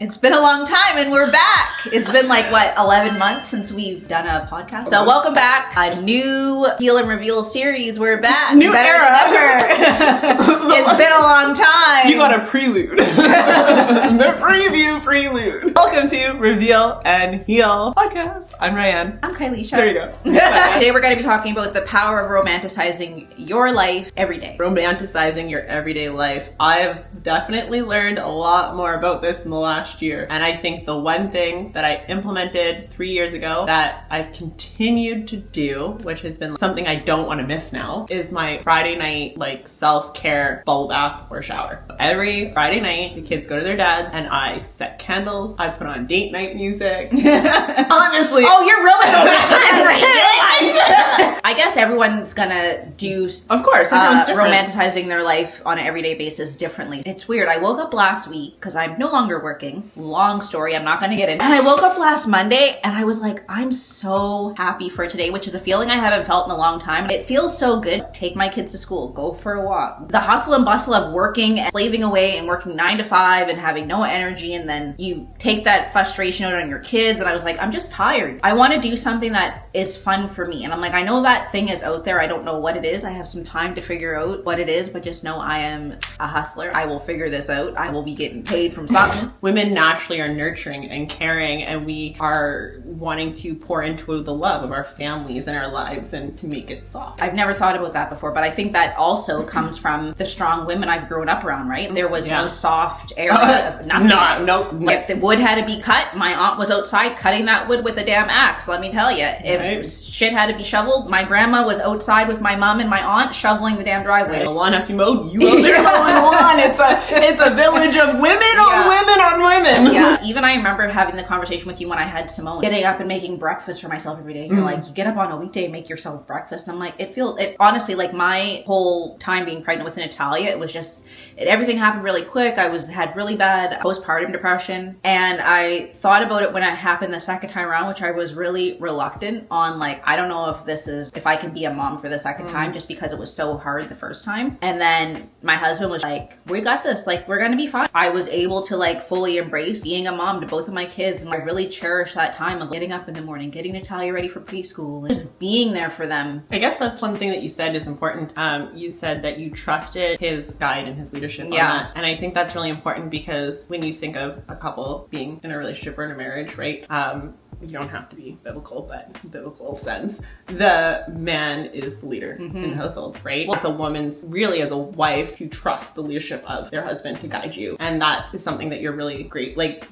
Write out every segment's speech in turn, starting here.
It's been a long time and we're back. It's been like, what, 11 months since we've done a podcast? So welcome back. A new Heal and Reveal series. We're back. New Better era. than ever. It's been a long time. You got a prelude. The preview prelude. Welcome to Reveal and Heal podcast. I'm Ryan. I'm Kylie. There you go. Today we're going to be talking about the power of romanticizing your life every day. Romanticizing your everyday life. I've definitely learned a lot more about this in the last year. And I think the one thing that I implemented 3 years ago that I've continued to do, which has been something I don't want to miss now, is my Friday night like self-care bubble bath or shower. Every Friday night, the kids go to their dad's and I set candles. I put on date night music. Honestly. Oh, you're really I guess everyone's gonna do, of course, everyone's different. romanticizing their life on an everyday basis differently. It's weird. I woke up last week because I'm no longer working. Long story, I'm not gonna get into. And I woke up last Monday and I was like, I'm so happy for today, which is a feeling I haven't felt in a long time. It feels so good. Take my kids to school, go for a walk. The hustle and bustle of working and slaving away and working 9 to 5 and having no energy, and then you take that frustration out on your kids. And I was like, I'm just tired. I want to do something that is fun for me. And I'm like, I know that thing is out there. I don't know what it is. I have some time to figure out what it is, but just know I am a hustler. I will figure this out. I will be getting paid from something. Women naturally are nurturing and caring, and we are wanting to pour into the love of our families and our lives and to make it soft. I've never thought about that before, but I think that also comes from the strong women I've grown up around, right? There was no soft area, nothing. No. If the wood had to be cut, my aunt was outside cutting that wood with a damn axe, let me tell you. If shit had to be shoveled, my grandma was outside with my mom and my aunt shoveling the damn driveway. The lawn has to be mowed, you out there mowing the lawn. It's a village of women on women on women. Yeah, even I remember having the conversation with you when I had Simone, getting up and making breakfast for myself every day. And you're like, you get up on a weekday and make yourself breakfast. And I'm like, it honestly, like my whole time being pregnant with Natalia, it was just, everything happened really quick. I had really bad postpartum depression. And I thought about it when it happened the second time around, which I was really reluctant on, like, I don't know if I can be a mom for the second time, just because it was so hard the first time. And then my husband was like, we got this, like, we're gonna be fine. I was able to like fully embrace being a mom to both of my kids. And I really cherish that time of getting up in the morning, getting Natalia ready for preschool, and just being there for them. I guess that's one thing that you said is important. You said that you trusted his guide and his leadership on that. And I think that's really important because when you think of a couple being in a relationship or in a marriage, right? You don't have to be biblical, but biblical sense. The man is the leader in the household, right? Well, it's a woman's, really as a wife, who trusts the leadership of their husband to guide you. And that is something that you're really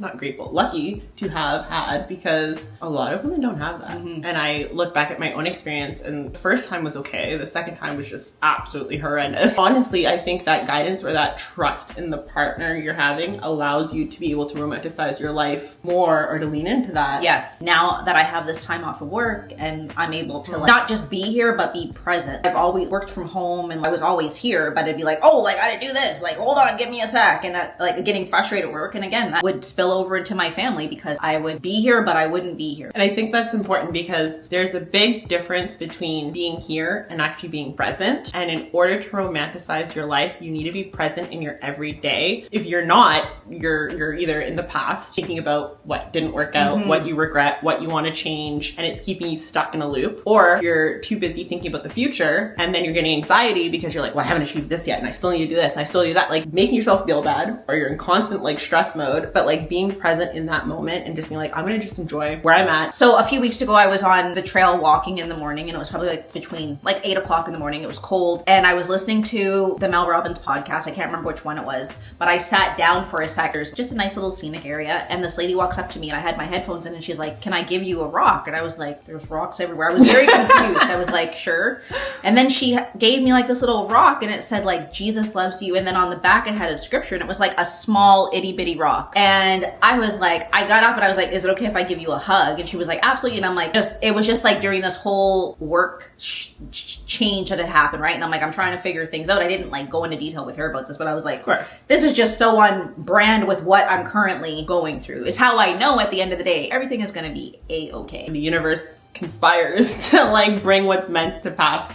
not grateful, lucky to have had, because a lot of women don't have that. And I look back at my own experience, and the first time was okay. The second time was just absolutely horrendous. Honestly, I think that guidance or that trust in the partner you're having allows you to be able to romanticize your life more, or to lean into that. Yes. Now that I have this time off of work and I'm able to not just be here, but be present. I've always worked from home and I was always here, but it'd be like, oh, like I gotta do this, like, hold on, give me a sec. And like getting frustrated at work. And again, that would spill over into my family because I would be here, but I wouldn't be here. And I think that's important because there's a big difference between being here and actually being present. And in order to romanticize your life, you need to be present in your everyday. If you're not, you're either in the past thinking about what didn't work out, what you regret, what you want to change, and it's keeping you stuck in a loop, or you're too busy thinking about the future and then you're getting anxiety because you're like, well, I haven't achieved this yet and I still need to do this and I still do that, like making yourself feel bad, or you're in constant like stress mode. But like being present in that moment and just being like, I'm gonna just enjoy where I'm at. So a few weeks ago I was on the trail walking in the morning, and it was probably like between like 8 o'clock in the morning. It was cold and I was listening to the Mel Robbins podcast. I can't remember which one it was, but I sat down for a sec. There's just a nice little scenic area, and this lady walks up to me and I had my headphones in and she's like, can I give you a rock? And I was like, there's rocks everywhere. I was very confused. I was like, sure. And then she gave me like this little rock and it said like, Jesus loves you. And then on the back it had a scripture and it was like a small itty bitty rock. And I was like, I got up and I was like, is it okay if I give you a hug? And she was like, absolutely. And I'm like, it was just like during this whole work change that had happened, right? And I'm like, I'm trying to figure things out. I didn't like go into detail with her about this, but I was like, this is just so on brand with what I'm currently going through. Is how I know at the end of the day, everything is going to be a-okay. The universe conspires to like bring what's meant to pass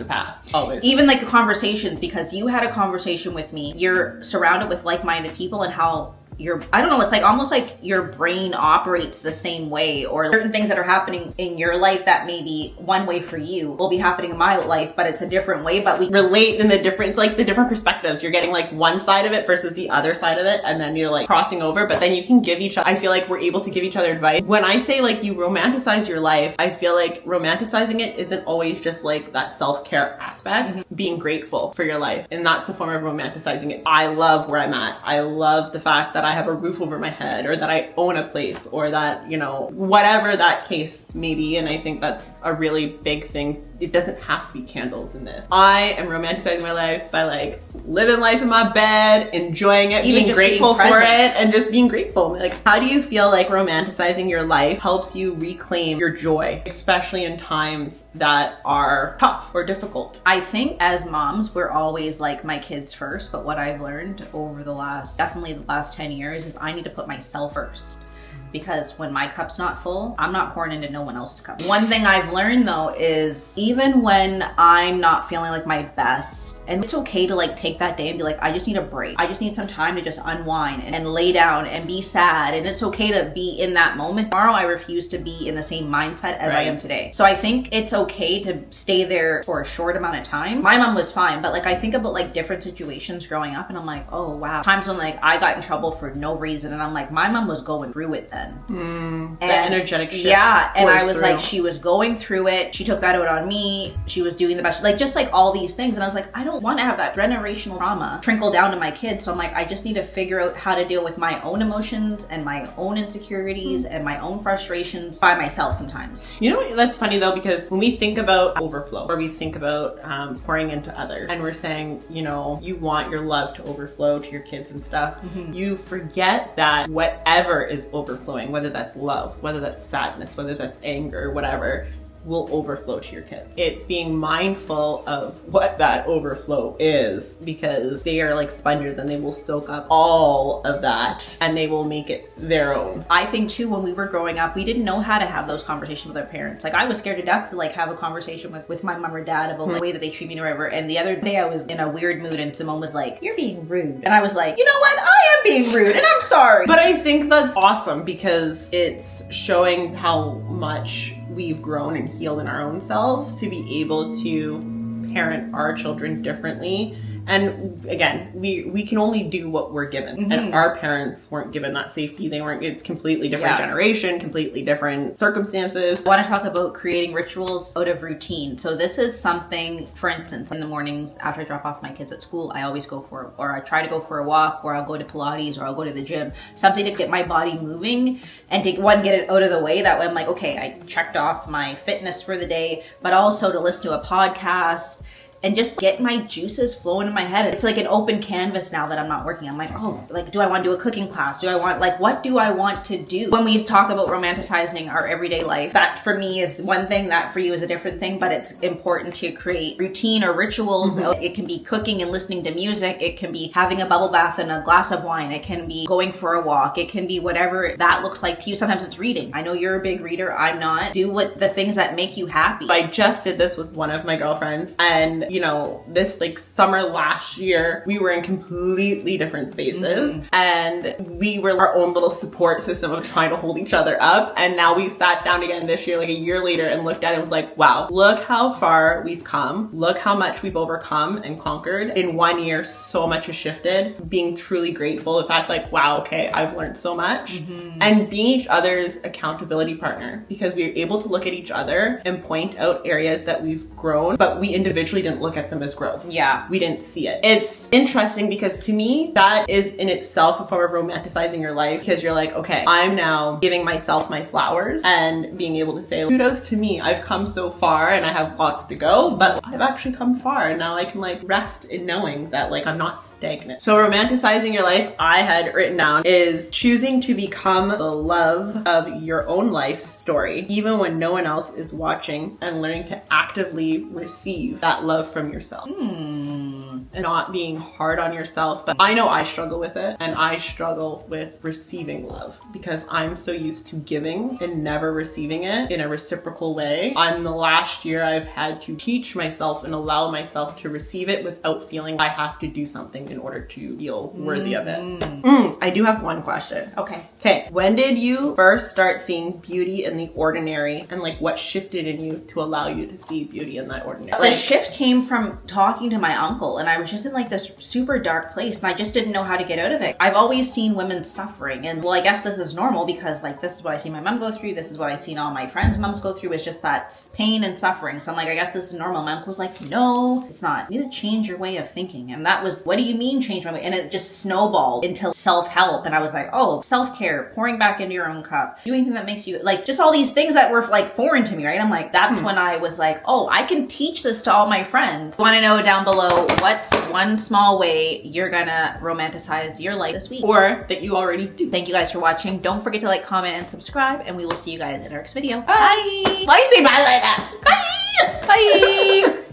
always. Even like the conversations, because you had a conversation with me, you're surrounded with like-minded people, and how I don't know, it's like almost like your brain operates the same way, or certain things that are happening in your life that may be one way for you will be happening in my life, but it's a different way, but we relate in the difference, like the different perspectives. You're getting like one side of it versus the other side of it, and then you're like crossing over, but then you can give each other, I feel like we're able to give each other advice. When I say like you romanticize your life, I feel like romanticizing it isn't always just like that self-care aspect, being grateful for your life, and that's a form of romanticizing it. I love where I'm at. I love the fact that I have a roof over my head, or that I own a place, or that, you know, whatever that case may be. And I think that's a really big thing. It doesn't have to be candles in this. I am romanticizing my life by like living life in my bed, enjoying it, even being grateful for it, and just being grateful. Like, how do you feel like romanticizing your life helps you reclaim your joy, especially in times that are tough or difficult? I think as moms, we're always like my kids first, but what I've learned over definitely the last 10 years is I need to put myself first. Because when my cup's not full, I'm not pouring into no one else's cup. One thing I've learned though is even when I'm not feeling like my best, and it's okay to like take that day and be like, I just need a break. I just need some time to just unwind and lay down and be sad. And it's okay to be in that moment. Tomorrow I refuse to be in the same mindset as I am today. So I think it's okay to stay there for a short amount of time. My mom was fine, but like I think about like different situations growing up and I'm like, oh wow. Times when like I got in trouble for no reason and I'm like, my mom was going through it then. And the energetic shift. Yeah, and I was like, she was going through it. She took that out on me. She was doing the best, like just like all these things. And I was like, I don't want to have that generational trauma trickle down to my kids. So I'm like, I just need to figure out how to deal with my own emotions and my own insecurities and my own frustrations by myself sometimes. You know, that's funny though, because when we think about overflow, or we think about pouring into others, and we're saying, you know, you want your love to overflow to your kids and stuff, you forget that whatever is overflowing, whether that's love, whether that's sadness, whether that's anger, whatever, will overflow to your kids. It's being mindful of what that overflow is, because they are like sponges and they will soak up all of that and they will make it their own. I think too, when we were growing up, we didn't know how to have those conversations with our parents. Like I was scared to death to like have a conversation with my mom or dad about the way that they treat me or whatever. And the other day I was in a weird mood and Simone was like, you're being rude. And I was like, you know what? I am being rude and I'm sorry. But I think that's awesome because it's showing how much we've grown and healed in our own selves to be able to parent our children differently. And again, we can only do what we're given. And our parents weren't given that safety. It's completely different generation, completely different circumstances. I want to talk about creating rituals out of routine. So this is something, for instance, in the mornings after I drop off my kids at school, I always go for, or I try to go for a walk, or I'll go to Pilates, or I'll go to the gym. Something to get my body moving and to, one, get it out of the way. That way I'm like, okay, I checked off my fitness for the day, but also to listen to a podcast and just get my juices flowing in my head. It's like an open canvas now that I'm not working. I'm like, oh, like, do I want to do a cooking class? Do I want, like, what do I want to do? When we talk about romanticizing our everyday life, that for me is one thing, that for you is a different thing, but it's important to create routine or rituals. It can be cooking and listening to music. It can be having a bubble bath and a glass of wine. It can be going for a walk. It can be whatever that looks like to you. Sometimes it's reading. I know you're a big reader. I'm not. Do what the things that make you happy. I just did this with one of my girlfriends, and you know, this like summer last year, we were in completely different spaces and we were our own little support system of trying to hold each other up. And now we sat down again this year, like a year later, and looked at it and was like, wow, look how far we've come. Look how much we've overcome and conquered. In 1 year, so much has shifted. Being truly grateful. The fact like, wow, okay, I've learned so much. And being each other's accountability partner, because we were able to look at each other and point out areas that we've grown, but we individually didn't look at them as growth. Yeah. We didn't see it. It's interesting because to me, that is in itself a form of romanticizing your life, because you're like, okay, I'm now giving myself my flowers and being able to say, kudos to me. I've come so far and I have lots to go, but I've actually come far. And now I can like rest in knowing that like I'm not stagnant. So romanticizing your life, I had written down, is choosing to become the love of your own life story, even when no one else is watching, and learning to actively receive that love love from yourself. And not being hard on yourself. But I know I struggle with it, and I struggle with receiving love because I'm so used to giving and never receiving it in a reciprocal way. In the last year, I've had to teach myself and allow myself to receive it without feeling I have to do something in order to feel worthy of it. I do have one question. Okay. When did you first start seeing beauty in the ordinary, and like what shifted in you to allow you to see beauty in that ordinary? The shift came from talking to my uncle, and I was just in like this super dark place, and I just didn't know how to get out of it. I've always seen women suffering, and well, I guess this is normal because like this is what I see my mom go through, this is what I've seen all my friends' moms go through, is just that pain and suffering. So I'm like, I guess this is normal. My uncle was like, no, it's not. You need to change your way of thinking. And that was, what do you mean change my way? And it just snowballed into self-help, and I was like, oh, self-care, pouring back into your own cup, doing anything that makes you, like, just all these things that were like foreign to me, right? I'm like, that's when I was like, oh, I can teach this to all my friends. Want to know down below what's one small way you're gonna romanticize your life this week, or that you already do. Thank you guys for watching. Don't forget to like, comment, and subscribe, and we will see you guys in our next video. Bye. Why you say bye like that? Bye. Bye.